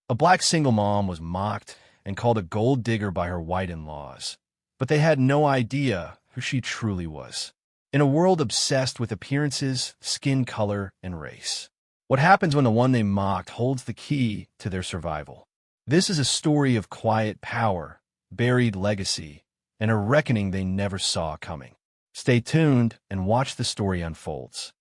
A black single mom was mocked and called a gold digger by her white in-laws, but they had no idea who she truly was. In a world obsessed with appearances, skin color, and race, what happens when the one they mocked holds the key to their survival? This is a story of quiet power, buried legacy, and a reckoning they never saw coming. Stay tuned and watch the story unfolds.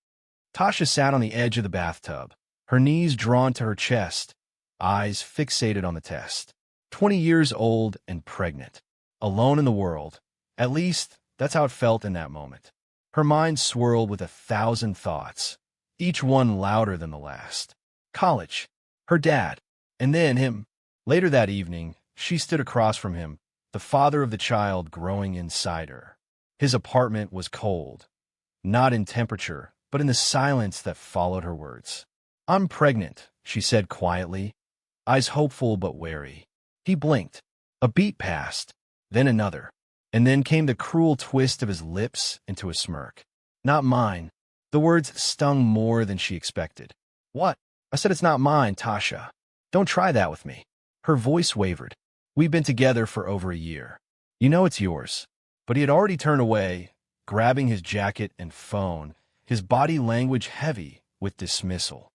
Tasha sat on the edge of the bathtub, her knees drawn to her chest, eyes fixated on the test. 20 years old and pregnant, alone in the world. At least, that's how it felt in that moment. Her mind swirled with 1,000 thoughts, each one louder than the last. College, her dad, and then him. Later that evening, she stood across from him, the father of the child growing inside her. His apartment was cold, not in temperature, but in the silence that followed her words. "I'm pregnant," she said quietly, eyes hopeful but wary. He blinked. A beat passed, then another, and then came the cruel twist of his lips into a smirk. "Not mine." The words stung more than she expected. "What?" "I said it's not mine, Tasha. Don't try that with me." Her voice wavered. "We've been together for over a year. You know it's yours." But he had already turned away, grabbing his jacket and phone, his body language heavy with dismissal.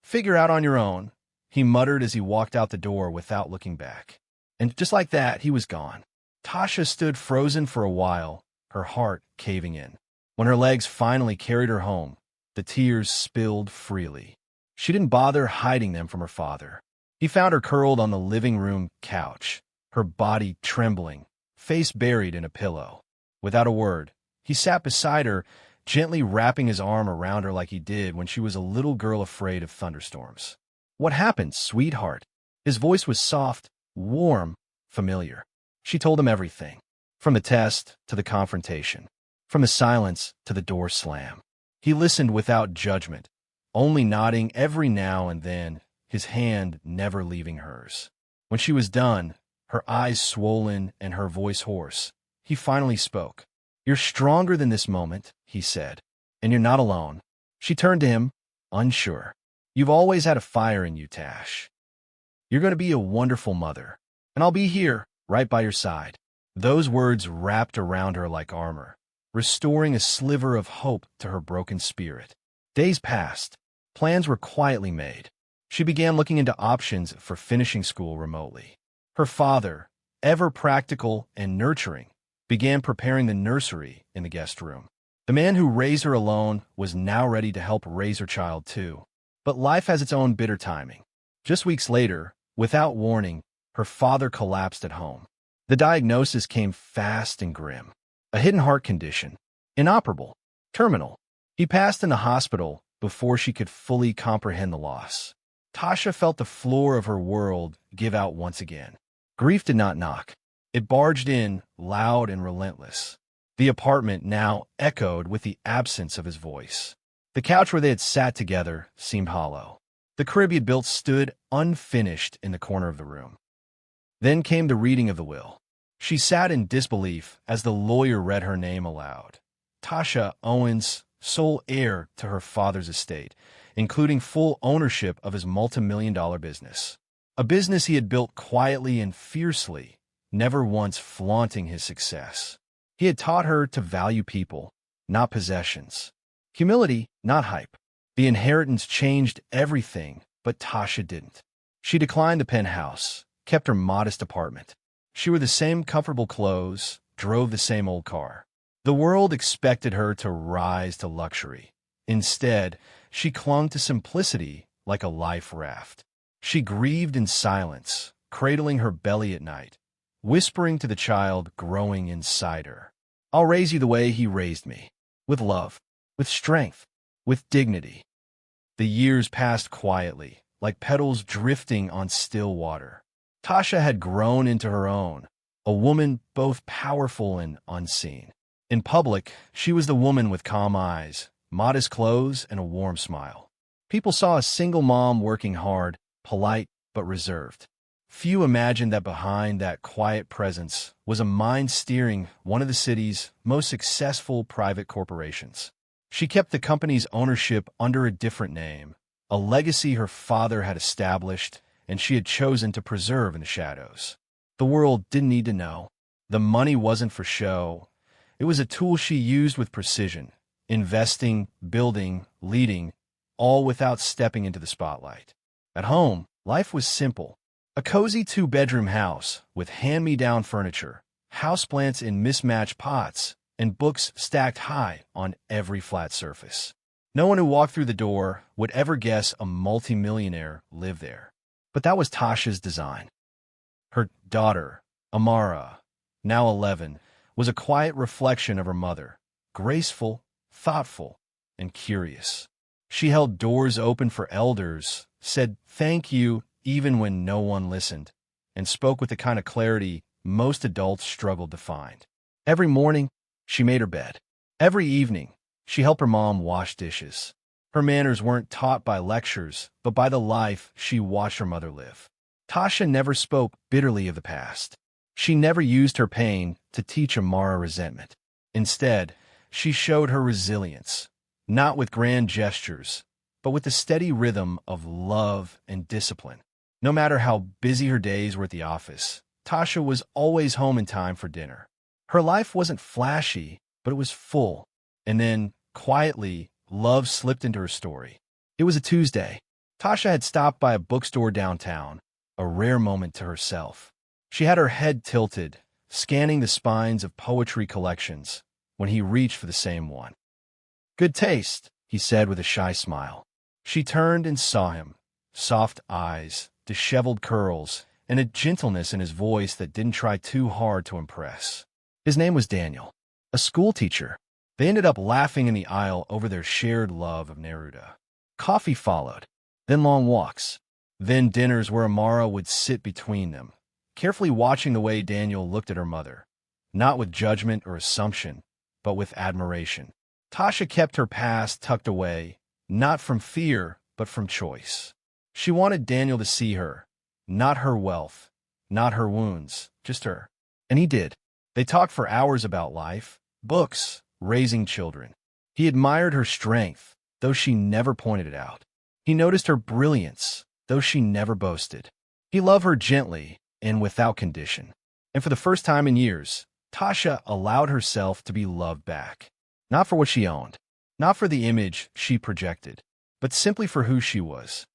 "Figure out on your own," he muttered as he walked out the door without looking back. And just like that, he was gone. Tasha stood frozen for a while, her heart caving in. When her legs finally carried her home, the tears spilled freely. She didn't bother hiding them from her father. He found her curled on the living room couch, her body trembling, face buried in a pillow. Without a word, he sat beside her, gently wrapping his arm around her like he did when she was a little girl afraid of thunderstorms. "What happened, sweetheart?" His voice was soft, warm, familiar. She told him everything, from the test to the confrontation, from the silence to the door slam. He listened without judgment, only nodding every now and then, his hand never leaving hers. When she was done, her eyes swollen and her voice hoarse, he finally spoke. "You're stronger than this moment," he said, "and you're not alone." She turned to him, unsure. "You've always had a fire in you, Tash. You're going to be a wonderful mother, and I'll be here, right by your side." Those words wrapped around her like armor, restoring a sliver of hope to her broken spirit. Days passed. Plans were quietly made. She began looking into options for finishing school remotely. Her father, ever practical and nurturing, began preparing the nursery in the guest room. The man who raised her alone was now ready to help raise her child too. But life has its own bitter timing. Just weeks later, without warning, her father collapsed at home. The diagnosis came fast and grim. A hidden heart condition, inoperable, terminal. He passed in the hospital before she could fully comprehend the loss. Tasha felt the floor of her world give out once again. Grief did not knock. It barged in, loud and relentless. The apartment now echoed with the absence of his voice. The couch where they had sat together seemed hollow. The crib he had built stood unfinished in the corner of the room. Then came the reading of the will. She sat in disbelief as the lawyer read her name aloud. Tasha Owens, sole heir to her father's estate, including full ownership of his multi-million-dollar business. A business he had built quietly and fiercely, never once flaunting his success. He had taught her to value people, not possessions. Humility, not hype. The inheritance changed everything, but Tasha didn't. She declined the penthouse, kept her modest apartment. She wore the same comfortable clothes, drove the same old car. The world expected her to rise to luxury. Instead, she clung to simplicity like a life raft. She grieved in silence, cradling her belly at night, whispering to the child growing inside her. "I'll raise you the way he raised me, with love, with strength, with dignity." The years passed quietly, like petals drifting on still water. Tasha had grown into her own, a woman both powerful and unseen. In public, she was the woman with calm eyes, modest clothes, and a warm smile. People saw a single mom working hard, polite but reserved. Few imagined that behind that quiet presence was a mind steering one of the city's most successful private corporations. She kept the company's ownership under a different name, a legacy her father had established, and she had chosen to preserve in the shadows. The world didn't need to know. The money wasn't for show. It was a tool she used with precision, investing, building, leading, all without stepping into the spotlight. At home, life was simple. A cozy two-bedroom house with hand-me-down furniture, houseplants in mismatched pots, and books stacked high on every flat surface. No one who walked through the door would ever guess a multimillionaire lived there. But that was Tasha's design. Her daughter, Amara, now 11, was a quiet reflection of her mother, graceful, thoughtful, and curious. She held doors open for elders, said thank you even when no one listened, and spoke with the kind of clarity most adults struggled to find. Every morning, she made her bed. Every evening, she helped her mom wash dishes. Her manners weren't taught by lectures, but by the life she watched her mother live. Tasha never spoke bitterly of the past. She never used her pain to teach Amara resentment. Instead, she showed her resilience, not with grand gestures, but with the steady rhythm of love and discipline. No matter how busy her days were at the office, Tasha was always home in time for dinner. Her life wasn't flashy, but it was full. And then, quietly, love slipped into her story. It was a Tuesday. Tasha had stopped by a bookstore downtown, a rare moment to herself. She had her head tilted, scanning the spines of poetry collections, when he reached for the same one. "Good taste," he said with a shy smile. She turned and saw him, soft eyes, disheveled curls, and a gentleness in his voice that didn't try too hard to impress. His name was Daniel, a schoolteacher. They ended up laughing in the aisle over their shared love of Neruda. Coffee followed, then long walks, then dinners where Amara would sit between them, carefully watching the way Daniel looked at her mother, not with judgment or assumption, but with admiration. Tasha kept her past tucked away, not from fear, but from choice. She wanted Daniel to see her, not her wealth, not her wounds, just her. And he did. They talked for hours about life, books, raising children. He admired her strength, though she never pointed it out. He noticed her brilliance, though she never boasted. He loved her gently and without condition. And for the first time in years, Tasha allowed herself to be loved back. Not for what she owned, not for the image she projected, but simply for who she was.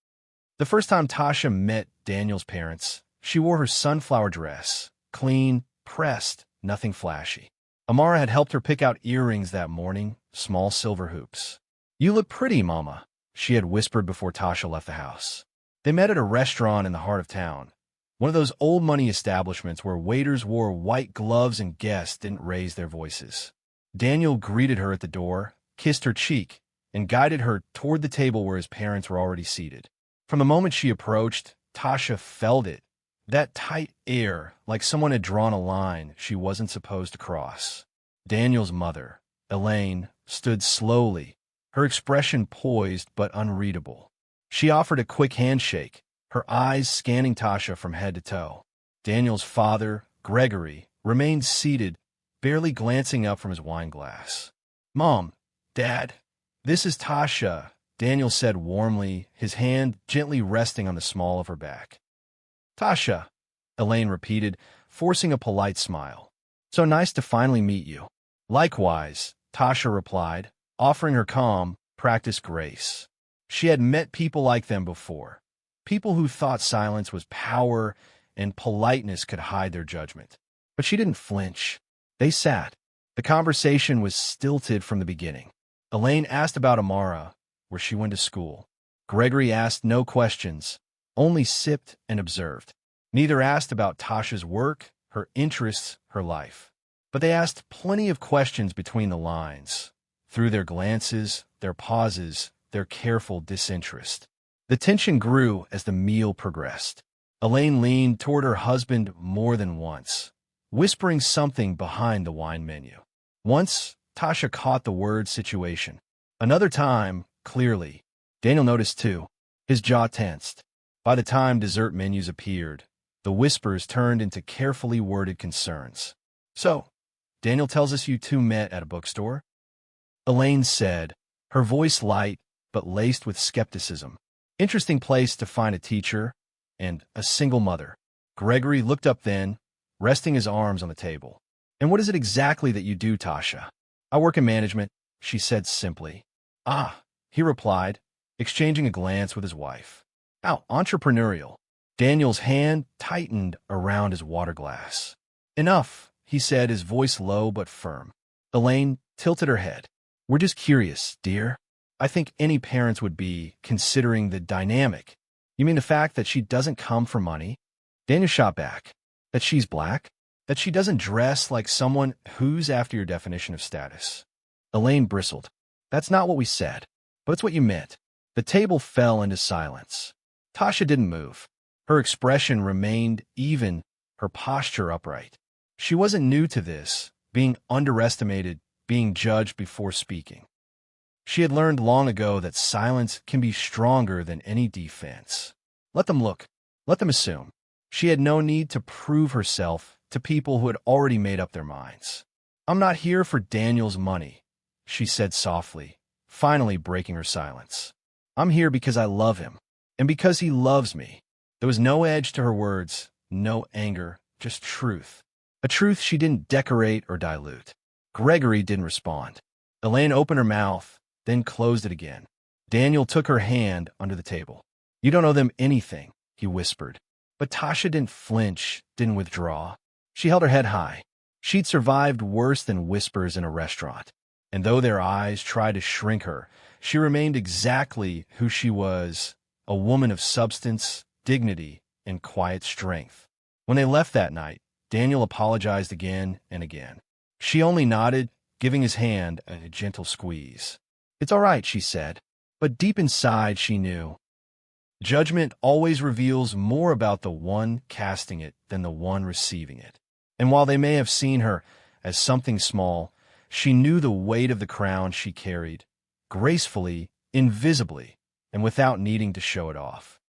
The first time Tasha met Daniel's parents, she wore her sunflower dress, clean, pressed, nothing flashy. Amara had helped her pick out earrings that morning, small silver hoops. "You look pretty, Mama," she had whispered before Tasha left the house. They met at a restaurant in the heart of town, one of those old-money establishments where waiters wore white gloves and guests didn't raise their voices. Daniel greeted her at the door, kissed her cheek, and guided her toward the table where his parents were already seated. From the moment she approached, Tasha felt it, that tight air, like someone had drawn a line she wasn't supposed to cross. Daniel's mother, Elaine, stood slowly, her expression poised but unreadable. She offered a quick handshake, her eyes scanning Tasha from head to toe. Daniel's father, Gregory, remained seated, barely glancing up from his wine glass. "Mom, Dad, this is Tasha," Daniel said warmly, his hand gently resting on the small of her back. "Tasha," Elaine repeated, forcing a polite smile. "So nice to finally meet you." "Likewise," Tasha replied, offering her calm, practiced grace. She had met people like them before, people who thought silence was power and politeness could hide their judgment. But she didn't flinch. They sat. The conversation was stilted from the beginning. Elaine asked about Amara, where she went to school. Gregory asked no questions, only sipped and observed. Neither asked about Tasha's work, her interests, her life. But they asked plenty of questions between the lines, through their glances, their pauses, their careful disinterest. The tension grew as the meal progressed. Elaine leaned toward her husband more than once, whispering something behind the wine menu. Once, Tasha caught the word situation. Another time, clearly. Daniel noticed too. His jaw tensed. By the time dessert menus appeared, the whispers turned into carefully worded concerns. "So, Daniel tells us you two met at a bookstore?" Elaine said, her voice light but laced with skepticism. "Interesting place to find a teacher, and a single mother. Gregory looked up then, resting his arms on the table. And what is it exactly that you do, Tasha? I work in management, she said simply. Ah, he replied, exchanging a glance with his wife. How entrepreneurial. Daniel's hand tightened around his water glass. Enough, he said, his voice low but firm. Elaine tilted her head. We're just curious, dear. I think any parents would be, considering the dynamic. You mean the fact that she doesn't come for money? Daniel shot back. That she's black? That she doesn't dress like someone who's after your definition of status? Elaine bristled. That's not what we said, but it's what you meant. The table fell into silence. Tasha didn't move. Her expression remained even, her posture upright. She wasn't new to this, being underestimated, being judged before speaking. She had learned long ago that silence can be stronger than any defense. Let them look. Let them assume. She had no need to prove herself to people who had already made up their minds. I'm not here for Daniel's money, she said softly, finally breaking her silence. I'm here because I love him, and because he loves me. There was no edge to her words, no anger, just truth. A truth she didn't decorate or dilute. Gregory didn't respond. Elaine opened her mouth, then closed it again. Daniel took her hand under the table. You don't owe them anything, he whispered. But Tasha didn't flinch, didn't withdraw. She held her head high. She'd survived worse than whispers in a restaurant. And though their eyes tried to shrink her, she remained exactly who she was, a woman of substance, dignity, and quiet strength. When they left that night, Daniel apologized again and again. She only nodded, giving his hand a gentle squeeze. It's all right, she said, but deep inside she knew. Judgment always reveals more about the one casting it than the one receiving it. And while they may have seen her as something small, she knew the weight of the crown she carried, gracefully, invisibly, and without needing to show it off.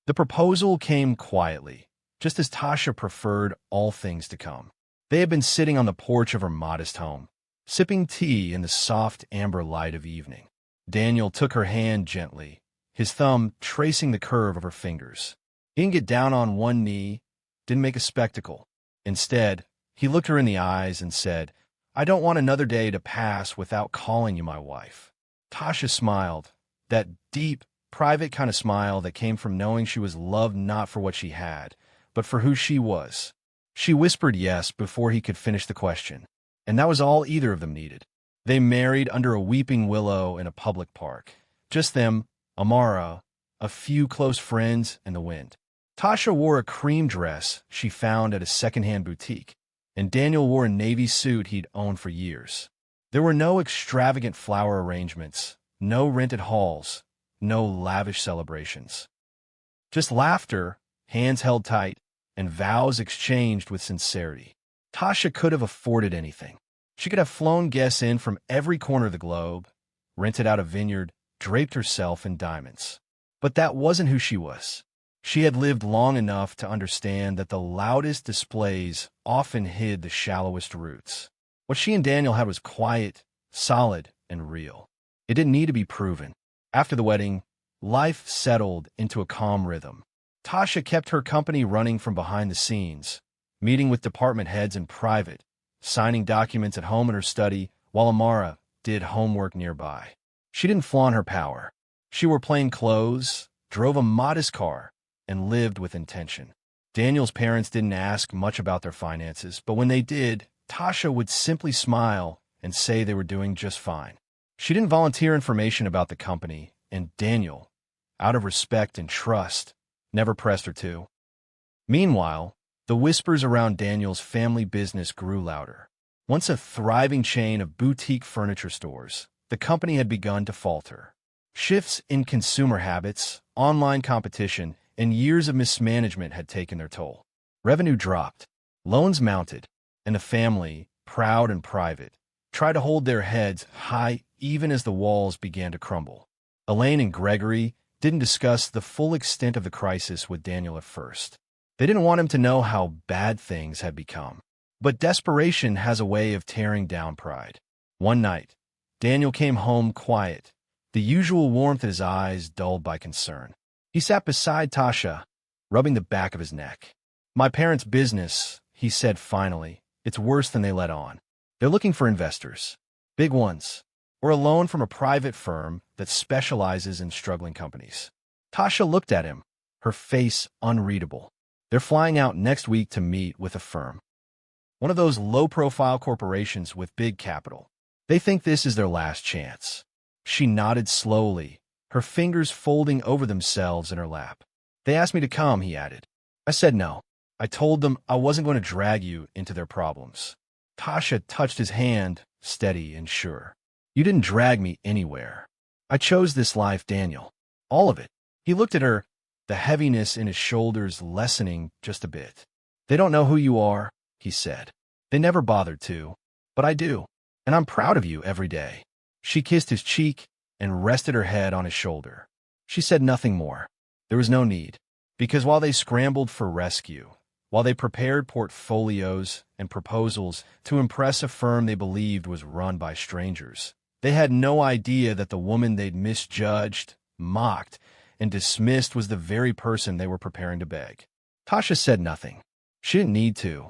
The proposal came quietly, just as Tasha preferred all things to come. They had been sitting on the porch of her modest home, sipping tea in the soft amber light of evening. Daniel took her hand gently, his thumb tracing the curve of her fingers. He didn't get down on one knee, didn't make a spectacle. Instead, he looked her in the eyes and said, I don't want another day to pass without calling you my wife. Tasha smiled, that deep, private kind of smile that came from knowing she was loved not for what she had, but for who she was. She whispered yes before he could finish the question, and that was all either of them needed. They married under a weeping willow in a public park. Just them, Amara, a few close friends, and the wind. Tasha wore a cream dress she found at a second-hand boutique, and Daniel wore a navy suit he'd owned for years. There were no extravagant flower arrangements, no rented halls, no lavish celebrations. Just laughter, hands held tight, and vows exchanged with sincerity. Tasha could have afforded anything. She could have flown guests in from every corner of the globe, rented out a vineyard, draped herself in diamonds. But that wasn't who she was. She had lived long enough to understand that the loudest displays often hid the shallowest roots. What she and Daniel had was quiet, solid, and real. It didn't need to be proven. After the wedding, life settled into a calm rhythm. Tasha kept her company running from behind the scenes, meeting with department heads in private, signing documents at home in her study, while Amara did homework nearby. She didn't flaunt her power. She wore plain clothes, drove a modest car, and lived with intention. Daniel's parents didn't ask much about their finances, but when they did, Tasha would simply smile and say they were doing just fine. She didn't volunteer information about the company, and Daniel, out of respect and trust, never pressed her to. Meanwhile, the whispers around Daniel's family business grew louder. Once a thriving chain of boutique furniture stores, the company had begun to falter. Shifts in consumer habits, online competition, and years of mismanagement had taken their toll. Revenue dropped, loans mounted, and the family, proud and private, tried to hold their heads high even as the walls began to crumble. Elaine and Gregory didn't discuss the full extent of the crisis with Daniel at first. They didn't want him to know how bad things had become. But desperation has a way of tearing down pride. One night, Daniel came home quiet, the usual warmth in his eyes dulled by concern. He sat beside Tasha, rubbing the back of his neck. My parents' business, he said finally. It's worse than they let on. They're looking for investors. Big ones. Or a loan from a private firm that specializes in struggling companies. Tasha looked at him, her face unreadable. They're flying out next week to meet with a firm. One of those low-profile corporations with big capital. They think this is their last chance. She nodded slowly, her fingers folding over themselves in her lap. They asked me to come, he added. I said no. I told them I wasn't going to drag you into their problems. Tasha touched his hand, steady and sure. You didn't drag me anywhere. I chose this life, Daniel. All of it. He looked at her, the heaviness in his shoulders lessening just a bit. They don't know who you are, he said. They never bothered to. But I do. And I'm proud of you every day. She kissed his cheek and rested her head on his shoulder. She said nothing more. There was no need. Because while they scrambled for rescue, while they prepared portfolios and proposals to impress a firm they believed was run by strangers, they had no idea that the woman they'd misjudged, mocked, and dismissed was the very person they were preparing to beg. Tasha said nothing. She didn't need to.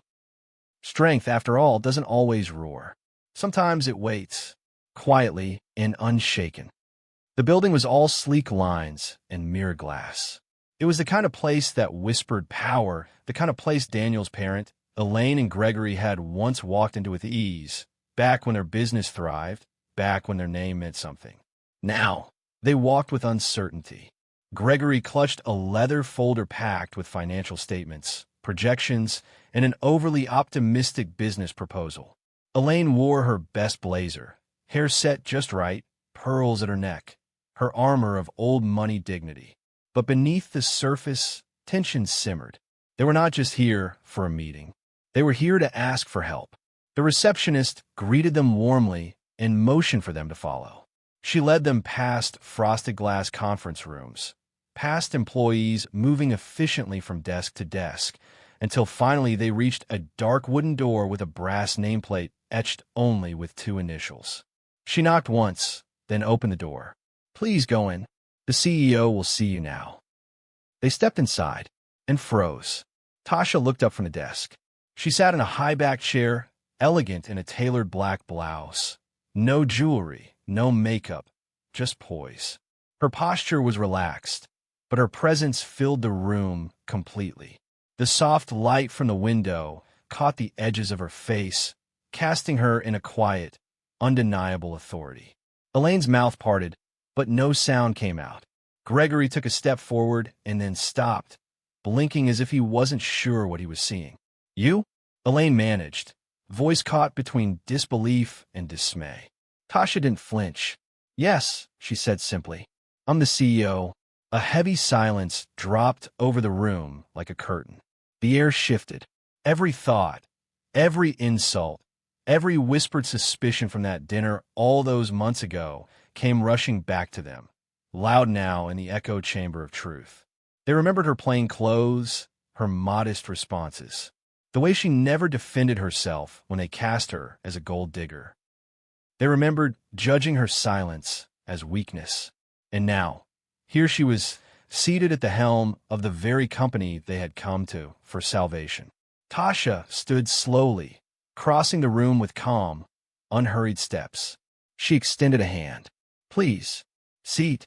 Strength, after all, doesn't always roar. Sometimes it waits, quietly and unshaken. The building was all sleek lines and mirror glass. It was the kind of place that whispered power, the kind of place Daniel's parent, Elaine and Gregory, had once walked into with ease, back when their business thrived, back when their name meant something. Now, they walked with uncertainty. Gregory clutched a leather folder packed with financial statements, projections, and an overly optimistic business proposal. Elaine wore her best blazer, hair set just right, pearls at her neck, her armor of old money dignity. But beneath the surface, tension simmered. They were not just here for a meeting. They were here to ask for help. The receptionist greeted them warmly and motioned for them to follow. She led them past frosted glass conference rooms, past employees moving efficiently from desk to desk, until finally they reached a dark wooden door with a brass nameplate etched only with 2 initials. She knocked once, then opened the door. Please go in. The CEO will see you now. They stepped inside and froze. Tasha looked up from the desk. She sat in a high-backed chair, elegant in a tailored black blouse. No jewelry, no makeup, just poise. Her posture was relaxed, but her presence filled the room completely. The soft light from the window caught the edges of her face, casting her in a quiet, undeniable authority. Elaine's mouth parted, but no sound came out. Gregory took a step forward and then stopped, blinking as if he wasn't sure what he was seeing. You? Elaine managed, voice caught between disbelief and dismay. Tasha didn't flinch. Yes, she said simply. I'm the CEO. A heavy silence dropped over the room like a curtain. The air shifted. Every thought, every insult, every whispered suspicion from that dinner all those months ago came rushing back to them, loud now in the echo chamber of truth. They remembered her plain clothes, her modest responses, the way she never defended herself when they cast her as a gold digger. They remembered judging her silence as weakness. And now, here she was, seated at the helm of the very company they had come to for salvation. Tasha stood slowly, crossing the room with calm, unhurried steps. She extended a hand. Please, seat.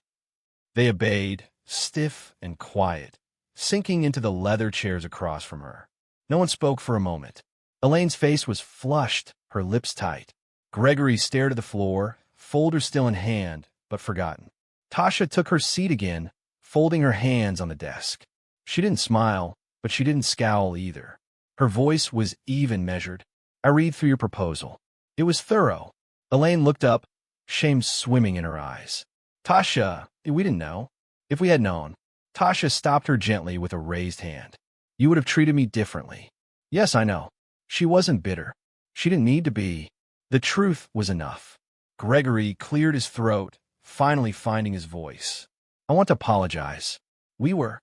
They obeyed, stiff and quiet, sinking into the leather chairs across from her. No one spoke for a moment. Elaine's face was flushed, her lips tight. Gregory stared at the floor, folder still in hand, but forgotten. Tasha took her seat again, folding her hands on the desk. She didn't smile, but she didn't scowl either. Her voice was even measured. I read through your proposal. It was thorough. Elaine looked up, shame swimming in her eyes. Tasha, we didn't know. If we had known. Tasha stopped her gently with a raised hand. You would have treated me differently. Yes, I know. She wasn't bitter. She didn't need to be. The truth was enough. Gregory cleared his throat, finally finding his voice. I want to apologize. We were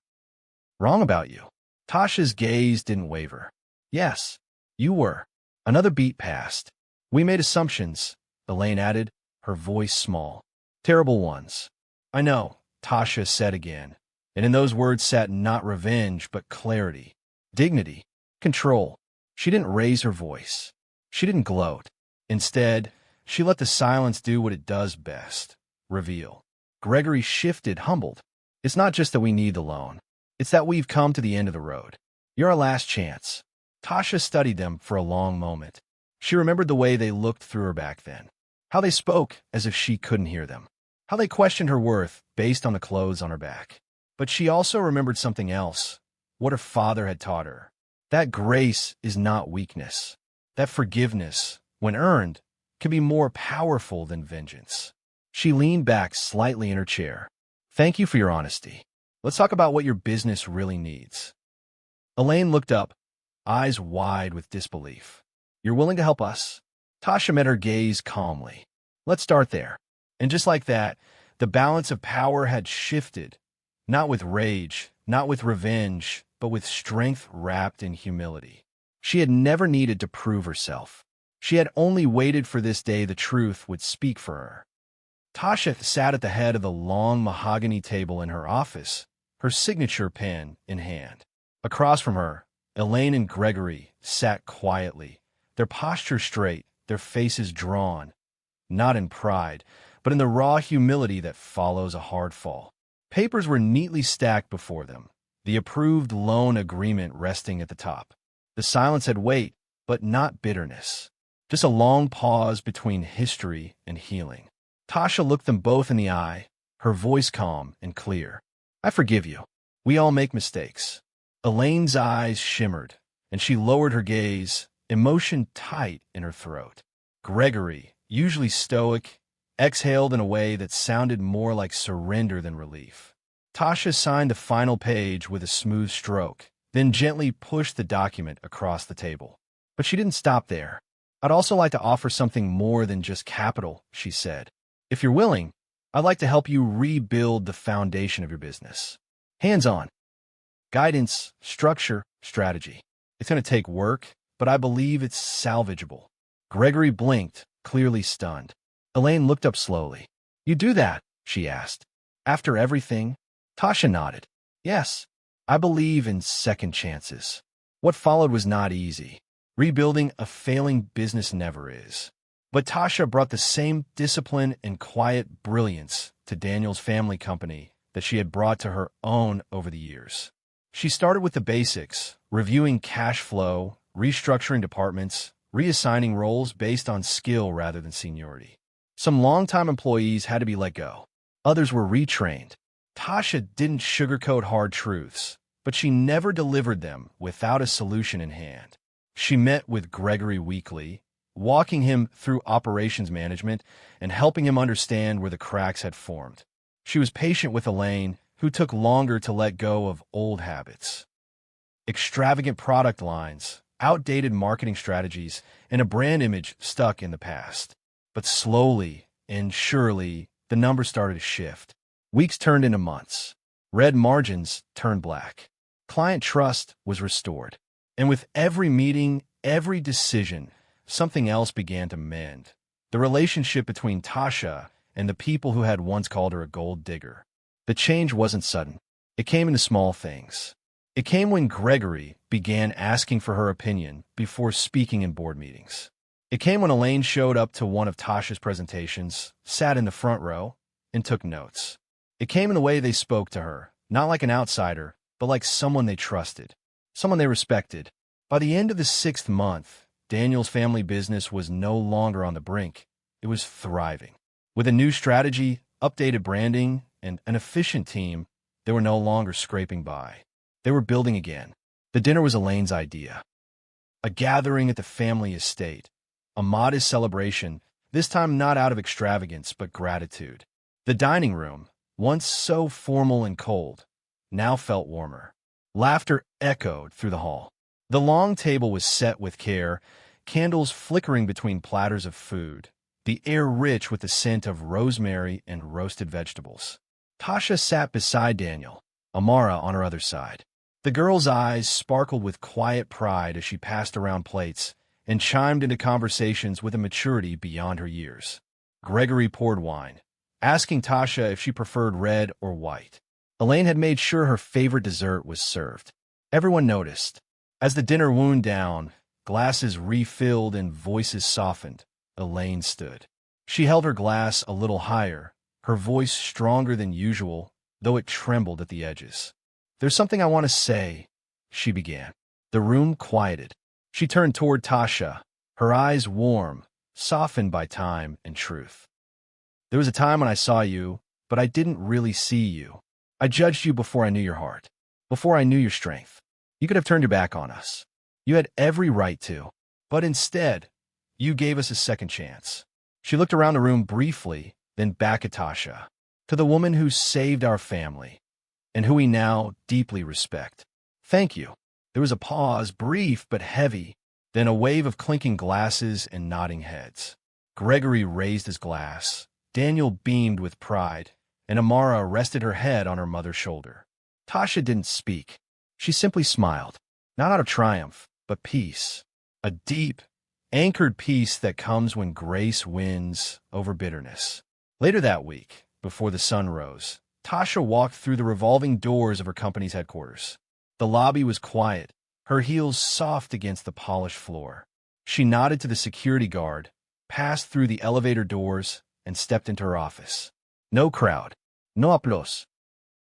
wrong about you. Tasha's gaze didn't waver. Yes, you were. Another beat passed. We made assumptions, Elaine added, her voice small. Terrible ones. I know, Tasha said again, And in those words sat not revenge, but clarity, dignity, control. She didn't raise her voice. She didn't gloat. Instead, she let the silence do what it does best, reveal. Gregory shifted, humbled. It's not just that we need the loan. It's that we've come to the end of the road. You're our last chance. Tasha studied them for a long moment. She remembered the way they looked through her back then, how they spoke as if she couldn't hear them, how they questioned her worth based on the clothes on her back. But she also remembered something else, what her father had taught her. That grace is not weakness. That forgiveness, when earned, can be more powerful than vengeance. She leaned back slightly in her chair. Thank you for your honesty. Let's talk about what your business really needs. Elaine looked up, eyes wide with disbelief. You're willing to help us? Tasha met her gaze calmly. Let's start there. And just like that, the balance of power had shifted, not with rage, not with revenge, but with strength wrapped in humility. She had never needed to prove herself. She had only waited for this day the truth would speak for her. Tasha sat at the head of the long mahogany table in her office, her signature pen in hand. Across from her, Elaine and Gregory sat quietly, their posture straight, their faces drawn, not in pride, but in the raw humility that follows a hard fall. Papers were neatly stacked before them, the approved loan agreement resting at the top. The silence had weight, but not bitterness. Just a long pause between history and healing. Tasha looked them both in the eye, her voice calm and clear. I forgive you. We all make mistakes. Elaine's eyes shimmered, and she lowered her gaze, emotion tight in her throat. Gregory, usually stoic, exhaled in a way that sounded more like surrender than relief. Tasha signed the final page with a smooth stroke, then gently pushed the document across the table. But she didn't stop there. I'd also like to offer something more than just capital, she said. If you're willing, I'd like to help you rebuild the foundation of your business. Hands-on. Guidance, structure, strategy. It's going to take work, but I believe it's salvageable. Gregory blinked, clearly stunned. Elaine looked up slowly. You do that? She asked. After everything? Tasha nodded. Yes, I believe in second chances. What followed was not easy. Rebuilding a failing business never is. But Tasha brought the same discipline and quiet brilliance to Daniel's family company that she had brought to her own over the years. She started with the basics, reviewing cash flow, restructuring departments, reassigning roles based on skill rather than seniority. Some longtime employees had to be let go. Others were retrained. Tasha didn't sugarcoat hard truths, but she never delivered them without a solution in hand. She met with Gregory weekly, walking him through operations management and helping him understand where the cracks had formed. She was patient with Elaine, who took longer to let go of old habits. Extravagant product lines, outdated marketing strategies, and a brand image stuck in the past. But slowly and surely, the numbers started to shift. Weeks turned into months. Red margins turned black. Client trust was restored. And with every meeting, every decision, something else began to mend. The relationship between Tasha and the people who had once called her a gold digger. The change wasn't sudden. It came in the small things. It came when Gregory began asking for her opinion before speaking in board meetings. It came when Elaine showed up to one of Tasha's presentations, sat in the front row, and took notes. It came in the way they spoke to her, not like an outsider, but like someone they trusted, someone they respected. By the end of the 6th month, Daniel's family business was no longer on the brink. It was thriving. With a new strategy, updated branding, and an efficient team, they were no longer scraping by. They were building again. The dinner was Elaine's idea. A gathering at the family estate. A modest celebration, this time not out of extravagance but gratitude. The dining room, once so formal and cold, now felt warmer. Laughter echoed through the hall. The long table was set with care, candles flickering between platters of food, the air rich with the scent of rosemary and roasted vegetables. Tasha sat beside Daniel, Amara on her other side. The girl's eyes sparkled with quiet pride as she passed around plates and chimed into conversations with a maturity beyond her years. Gregory poured wine, asking Tasha if she preferred red or white. Elaine had made sure her favorite dessert was served. Everyone noticed. As the dinner wound down, glasses refilled and voices softened, Elaine stood. She held her glass a little higher, her voice stronger than usual, though it trembled at the edges. "There's something I want to say," she began. The room quieted. She turned toward Tasha, her eyes warm, softened by time and truth. "There was a time when I saw you, but I didn't really see you. I judged you before I knew your heart, before I knew your strength. You could have turned your back on us. You had every right to. But instead, you gave us a second chance." She looked around the room briefly, then back at Tasha. "To the woman who saved our family, and who we now deeply respect. Thank you." There was a pause, brief but heavy, then a wave of clinking glasses and nodding heads. Gregory raised his glass. Daniel beamed with pride, and Amara rested her head on her mother's shoulder. Tasha didn't speak. She simply smiled, not out of triumph, but peace. A deep, anchored peace that comes when grace wins over bitterness. Later that week, before the sun rose, Tasha walked through the revolving doors of her company's headquarters. The lobby was quiet, her heels soft against the polished floor. She nodded to the security guard, passed through the elevator doors, and stepped into her office. No crowd, no applause.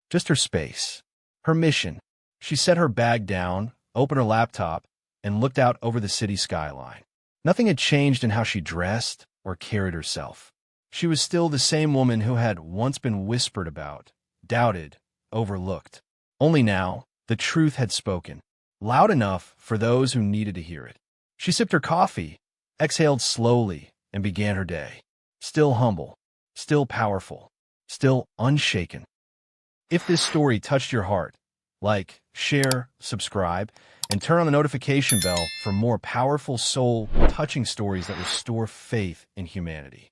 Just her space, her mission. She set her bag down, opened her laptop, and looked out over the city skyline. Nothing had changed in how she dressed or carried herself. She was still the same woman who had once been whispered about, doubted, overlooked. Only now, the truth had spoken, loud enough for those who needed to hear it. She sipped her coffee, exhaled slowly, and began her day. Still humble, still powerful, still unshaken. If this story touched your heart, like, share, subscribe, and turn on the notification bell for more powerful, soul-touching stories that restore faith in humanity.